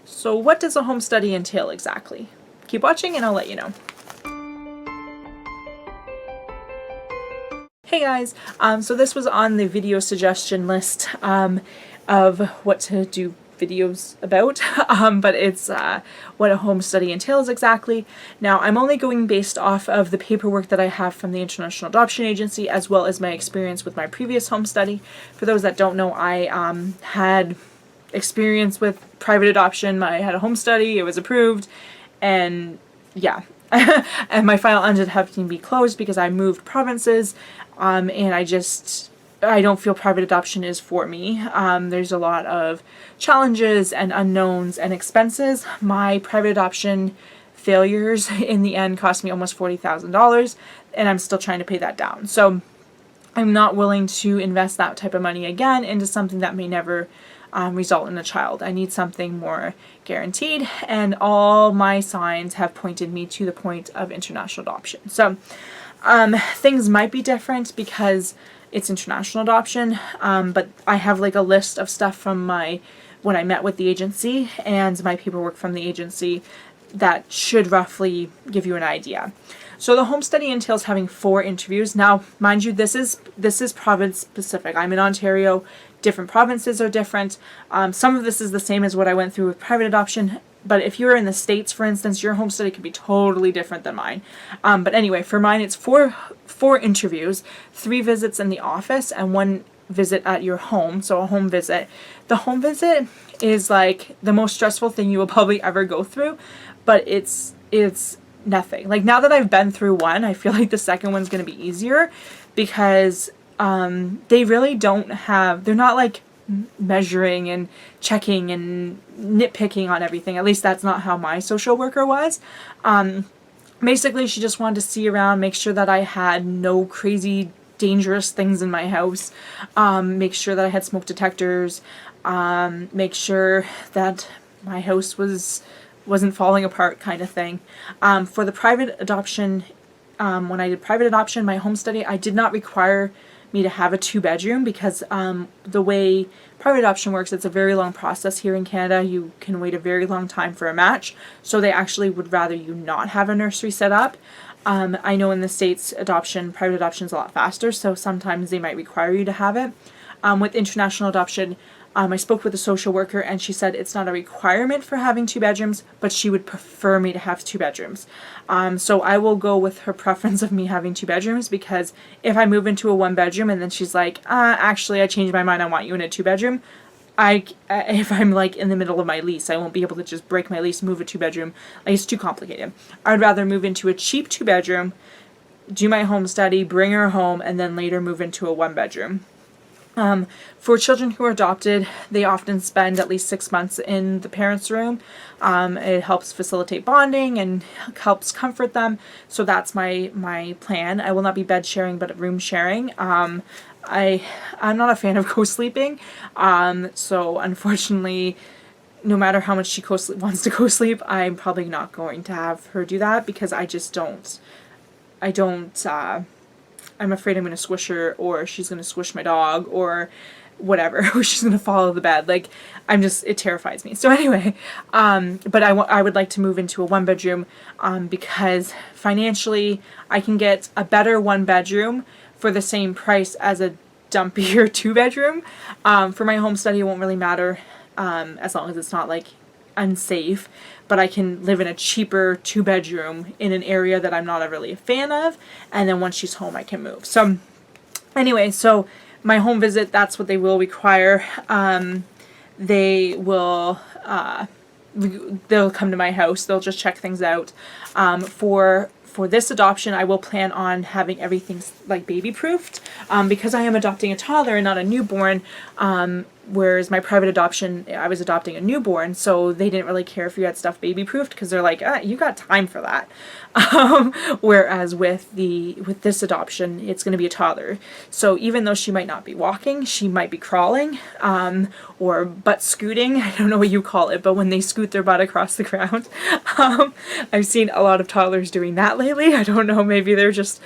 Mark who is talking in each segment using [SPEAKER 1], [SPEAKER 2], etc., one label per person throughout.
[SPEAKER 1] So what does a home study entail exactly? Keep watching and I'll let you know. Hey guys, so this was on the video suggestion list of what to do videos about, but it's what a home study entails exactly. Now, I'm only going based off of the paperwork that I have from the International Adoption Agency, as well as my experience with my previous home study. For those that don't know, I had experience with private adoption. I had a home study, it was approved, and yeah. And my file ended up having to be closed because I moved provinces, and I don't feel private adoption is for me. There's a lot of challenges and unknowns and expenses. My private adoption failures in the end cost me almost $40,000, and I'm still trying to pay that down. So I'm not willing to invest that type of money again into something that may never result in a child. I need something more guaranteed, and all my signs have pointed me to the point of international adoption. So things might be different because it's international adoption, but I have like a list of stuff from when I met with the agency and my paperwork from the agency that should roughly give you an idea. So the home study entails having 4 interviews. Now, mind you, this is province specific. I'm in Ontario. Different provinces are different. Some of this is the same as what I went through with private adoption, but if you're in the States, for instance, your home study could be totally different than mine. But anyway, for mine, it's four interviews, 3 visits in the office, and 1 visit at your home, so a home visit. The home visit is like the most stressful thing you will probably ever go through, but it's nothing. Like, now that I've been through one, I feel like the second one's going to be easier because they really don't have, they're not like measuring and checking and nitpicking on everything. At least that's not how my social worker was. Basically, she just wanted to see around, make sure that I had no crazy dangerous things in my house, make sure that I had smoke detectors, make sure that my house wasn't falling apart, kind of thing. For the private adoption, when I did private adoption, my home study, I did not require me to have a 2-bedroom because the way private adoption works, it's a very long process here in Canada. You can wait a very long time for a match, so they actually would rather you not have a nursery set up. I know in the States, private adoption is a lot faster, so sometimes they might require you to have it. With international adoption, I spoke with a social worker and she said it's not a requirement for having 2 bedrooms, but she would prefer me to have 2 bedrooms. So I will go with her preference of me having 2 bedrooms, because if I move into a 1-bedroom and then she's like, actually I changed my mind, I want you in a 2-bedroom, if I'm like in the middle of my lease, I won't be able to just break my lease, move a 2-bedroom. Like, it's too complicated. I'd rather move into a cheap 2-bedroom, do my home study, bring her home, and then later move into a 1-bedroom. For children who are adopted, they often spend at least 6 months in the parents' room. It helps facilitate bonding and helps comfort them. So that's my plan. I will not be bed sharing, but room sharing. I'm not a fan of co-sleeping. So unfortunately, no matter how much she wants to co-sleep, I'm probably not going to have her do that, because I just don't. I'm afraid I'm going to squish her, or she's going to squish my dog, or whatever, or she's going to fall out of the bed. Like, it terrifies me. So anyway, but I would like to move into a 1-bedroom, because financially I can get a better 1-bedroom for the same price as a dumpier 2-bedroom. For my home study, it won't really matter, as long as it's not like unsafe, but I can live in a cheaper 2-bedroom in an area that I'm not really a fan of, and then once she's home I can move. So anyway, so my home visit, that's what they will require. They will they'll come to my house, they'll just check things out. For this adoption, I will plan on having everything like baby proofed, because I am adopting a toddler and not a newborn. Whereas my private adoption, I was adopting a newborn, so they didn't really care if you had stuff baby proofed, because they're like, you got time for that. Whereas with this adoption, it's going to be a toddler. So even though she might not be walking, she might be crawling, or butt scooting. I don't know what you call it, but when they scoot their butt across the ground. I've seen a lot of toddlers doing that lately. I don't know, maybe they're just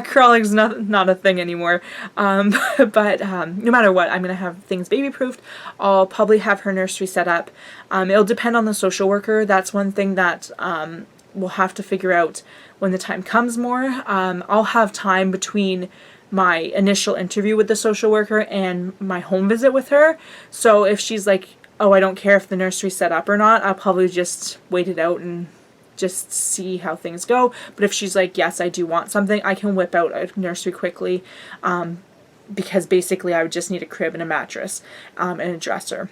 [SPEAKER 1] crawling's not a thing anymore. But no matter what, I'm gonna have things baby proofed. I'll probably have her nursery set up. It'll depend on the social worker. That's one thing that we'll have to figure out when the time comes more. I'll have time between my initial interview with the social worker and my home visit with her. So if she's like, oh, I don't care if the nursery's set up or not, I'll probably just wait it out and just see how things go. But if she's like, yes, I do want something, I can whip out a nursery quickly, because basically I would just need a crib and a mattress, and a dresser.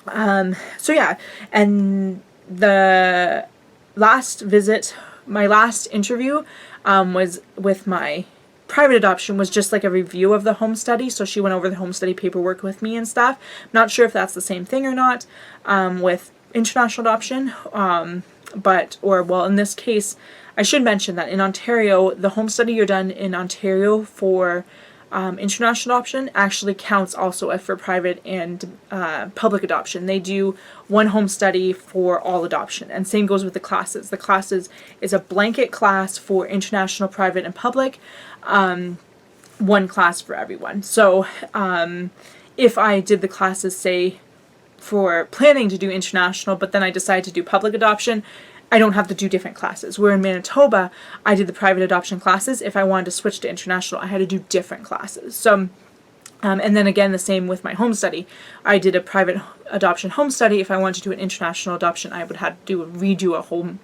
[SPEAKER 1] So yeah, and the last visit, my last interview, was with my private adoption, was just like a review of the home study. So she went over the home study paperwork with me and stuff. I'm not sure if that's the same thing or not, with international adoption. Well, in this case, I should mention that in Ontario, the home study you're done in Ontario for international adoption actually counts also for private and public adoption. They do one home study for all adoption, and same goes with the classes. The classes is a blanket class for international, private, and public, one class for everyone. So if I did the classes, say, for planning to do international, but then I decided to do public adoption, I don't have to do different classes. Where in Manitoba, I did the private adoption classes. If I wanted to switch to international, I had to do different classes. So, and then again, the same with my home study. I did a private adoption home study. If I wanted to do an international adoption, I would have to redo a home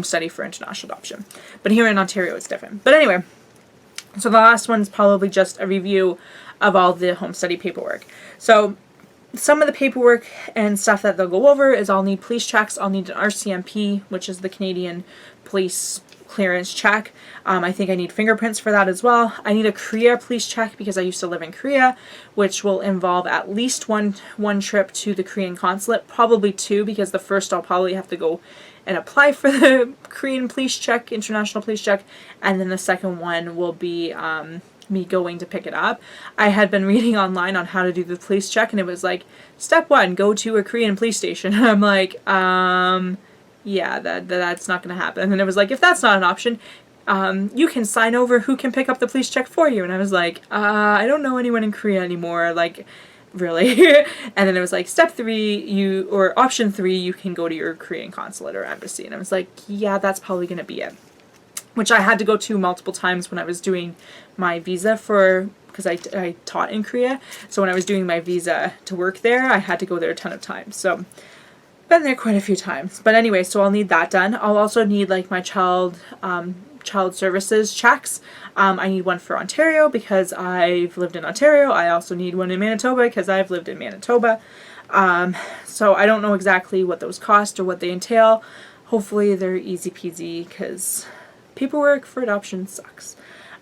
[SPEAKER 1] study for international adoption. But here in Ontario, it's different. But anyway, so the last one's probably just a review of all the home study paperwork. So some of the paperwork and stuff that they'll go over is I'll need police checks. I'll need an RCMP, which is the Canadian Police Clearance check. I think I need fingerprints for that as well. I need a Korea police check because I used to live in Korea, which will involve at least one trip to the Korean consulate, probably two, because the first I'll probably have to go and apply for the Korean police check, international police check, and then the second one will be me going to pick it up. I had been reading online on how to do the police check, and it was like, step 1, go to a Korean police station. And I'm like, yeah, that's not going to happen. And it was like, if that's not an option, you can sign over who can pick up the police check for you. And I was like, I don't know anyone in Korea anymore, like, really? And then it was like, step 3, or option 3, you can go to your Korean consulate or embassy. And I was like, yeah, that's probably going to be it. Which I had to go to multiple times when I was doing my visa because I taught in Korea. So when I was doing my visa to work there, I had to go there a ton of times. So been there quite a few times. But anyway, so I'll need that done. I'll also need like my child services checks. I need one for Ontario because I've lived in Ontario. I also need one in Manitoba because I've lived in Manitoba. So I don't know exactly what those cost or what they entail. Hopefully they're easy peasy because paperwork for adoption sucks.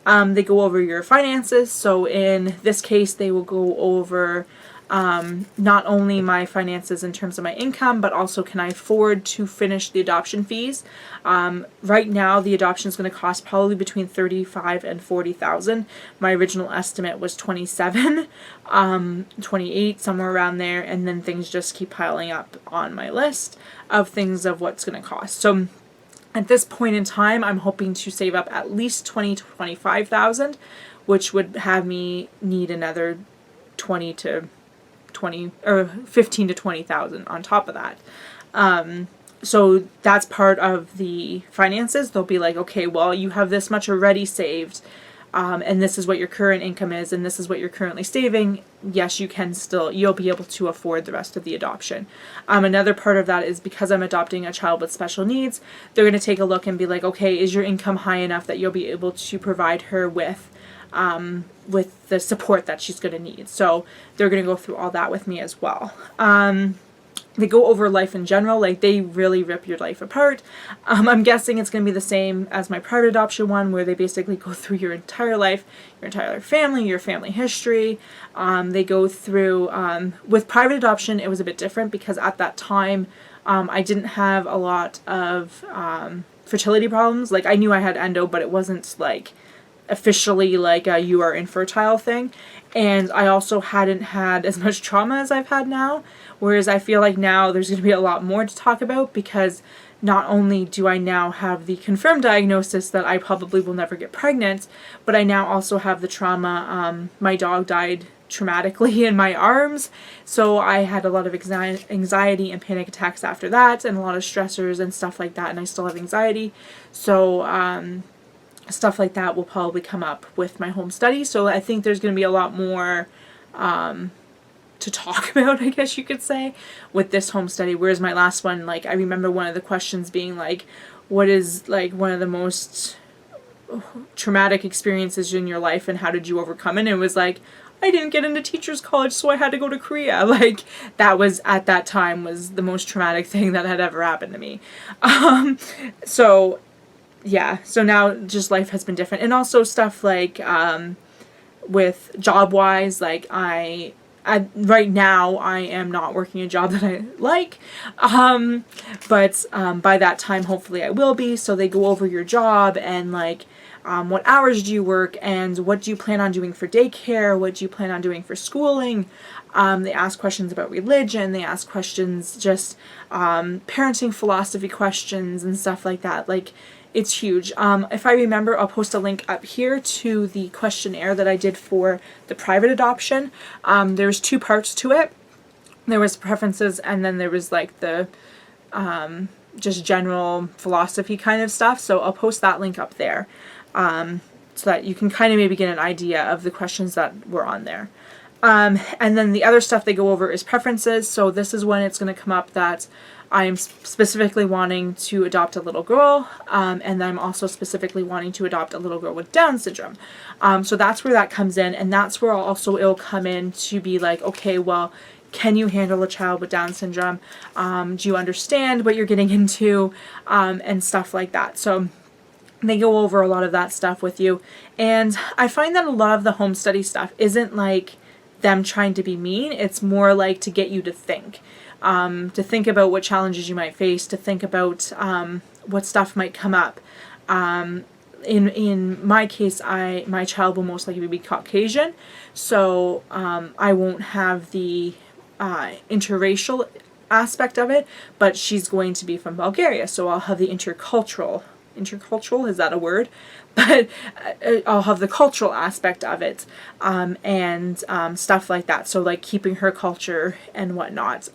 [SPEAKER 1] They go over your finances. So in this case, they will go over not only my finances in terms of my income, but also can I afford to finish the adoption fees. Right now, the adoption is going to cost probably between $35,000 and $40,000. My original estimate was 27, 28, somewhere around there, and then things just keep piling up on my list of things of what's going to cost. So at this point in time, I'm hoping to save up at least $20,000 to $25,000, which would have me need another $15,000 to $20,000 on top of that. So that's part of the finances. They'll be like, okay, well, you have this much already saved, and this is what your current income is, and this is what you're currently saving. Yes, you'll be able to afford the rest of the adoption. Another part of that is because I'm adopting a child with special needs, they're going to take a look and be like, okay, is your income high enough that you'll be able to provide her with the support that she's going to need? So they're going to go through all that with me as well. They go over life in general, like they really rip your life apart. I'm guessing it's going to be the same as my private adoption one, where they basically go through your entire life, your entire family, your family history. They go through, with private adoption, it was a bit different because at that time, I didn't have a lot of fertility problems. Like I knew I had endo, but it wasn't like officially like a you are infertile thing. And I also hadn't had as much trauma as I've had now, whereas I feel like now there's going to be a lot more to talk about, because not only do I now have the confirmed diagnosis that I probably will never get pregnant, but I now also have the trauma. My dog died traumatically in my arms, so I had a lot of anxiety and panic attacks after that, and a lot of stressors and stuff like that, and I still have anxiety. So stuff like that will probably come up with my home study. So I think there's going to be a lot more to talk about, I guess you could say, with this home study. Whereas my last one, like, I remember one of the questions being like, what is like one of the most traumatic experiences in your life and how did you overcome it? And it was like, I didn't get into teachers college, so I had to go to Korea. Like, that was, at that time, was the most traumatic thing that had ever happened to me. So yeah, so now just life has been different. And also stuff like with job-wise, like I right now I am not working a job that I like, but by that time hopefully I will be. So they go over your job and like what hours do you work and what do you plan on doing for daycare, what do you plan on doing for schooling. They ask questions about religion, they ask questions just parenting philosophy questions and stuff like that. Like, it's huge. If I remember, I'll post a link up here to the questionnaire that I did for the private adoption. There's 2 parts to it. There was preferences, and then there was like the just general philosophy kind of stuff. So I'll post that link up there so that you can kind of maybe get an idea of the questions that were on there. And then the other stuff they go over is preferences. So this is when it's going to come up that I'm specifically wanting to adopt a little girl, and I'm also specifically wanting to adopt a little girl with Down syndrome. So that's where that comes in, and that's where also it'll come in to be like, okay, well, can you handle a child with Down syndrome? Do you understand what you're getting into? And stuff like that. So they go over a lot of that stuff with you. And I find that a lot of the home study stuff isn't like them trying to be mean. It's more like to get you to think about what challenges you might face, to think about what stuff might come up. In my case, my child will most likely be Caucasian, so I won't have the interracial aspect of it, but she's going to be from Bulgaria, so I'll have the intercultural, is that a word? But I'll have the cultural aspect of it, and stuff like that. So like keeping her culture and whatnot.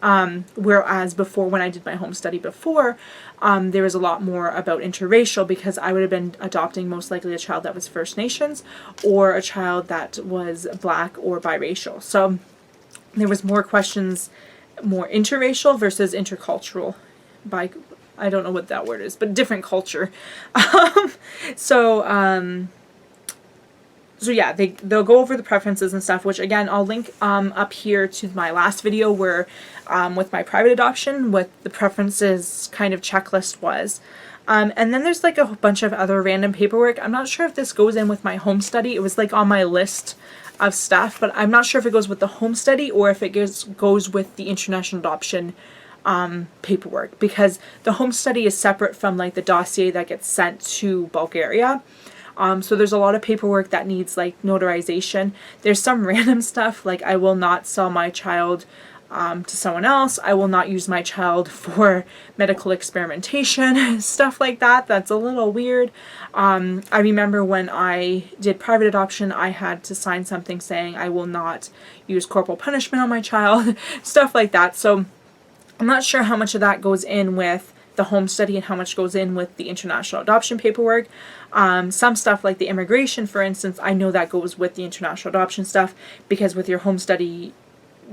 [SPEAKER 1] Whereas before, when I did my home study before, there was a lot more about interracial, because I would have been adopting most likely a child that was First Nations or a child that was Black or biracial. So there was more questions, more interracial versus intercultural. I don't know what that word is, but different culture. So yeah, they'll go over the preferences and stuff, which again, I'll link up here to my last video where with my private adoption, what the preferences kind of checklist was. And then there's like a bunch of other random paperwork. I'm not sure if this goes in with my home study. It was like on my list of stuff, but I'm not sure if it goes with the home study or if it goes with the international adoption paperwork, because the home study is separate from like the dossier that gets sent to Bulgaria. So there's a lot of paperwork that needs like notarization. There's some random stuff like I will not sell my child to someone else. I will not use my child for medical experimentation, stuff like that. That's a little weird. I remember when I did private adoption, I had to sign something saying I will not use corporal punishment on my child, stuff like that. So I'm not sure how much of that goes in with the home study and how much goes in with the international adoption paperwork. Some stuff like the immigration, for instance, I know that goes with the international adoption stuff, because with your home study,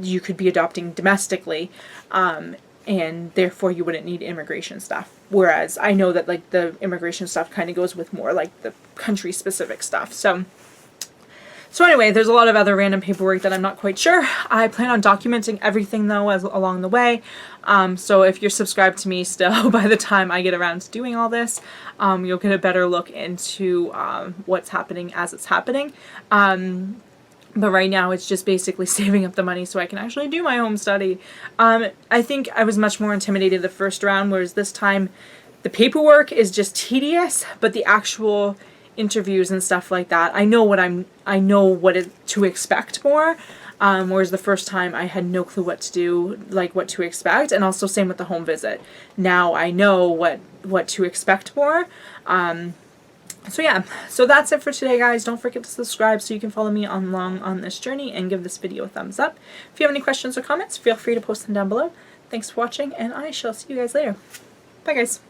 [SPEAKER 1] you could be adopting domestically, and therefore you wouldn't need immigration stuff. Whereas I know that like the immigration stuff kind of goes with more like the country specific stuff. So anyway, there's a lot of other random paperwork that I'm not quite sure. I plan on documenting everything though along the way. So if you're subscribed to me still, by the time I get around to doing all this, you'll get a better look into what's happening as it's happening. But right now it's just basically saving up the money so I can actually do my home study. I think I was much more intimidated the first round, whereas this time the paperwork is just tedious, but the actual interviews and stuff like that, I know to expect more. Whereas the first time I had no clue what to do, like what to expect, and also same with the home visit. Now I know what to expect more. So yeah, so that's it for today, guys. Don't forget to subscribe so you can follow me along on this journey, and give this video a thumbs up. If you have any questions or comments, feel free to post them down below. Thanks for watching, and I shall see you guys later. Bye, guys.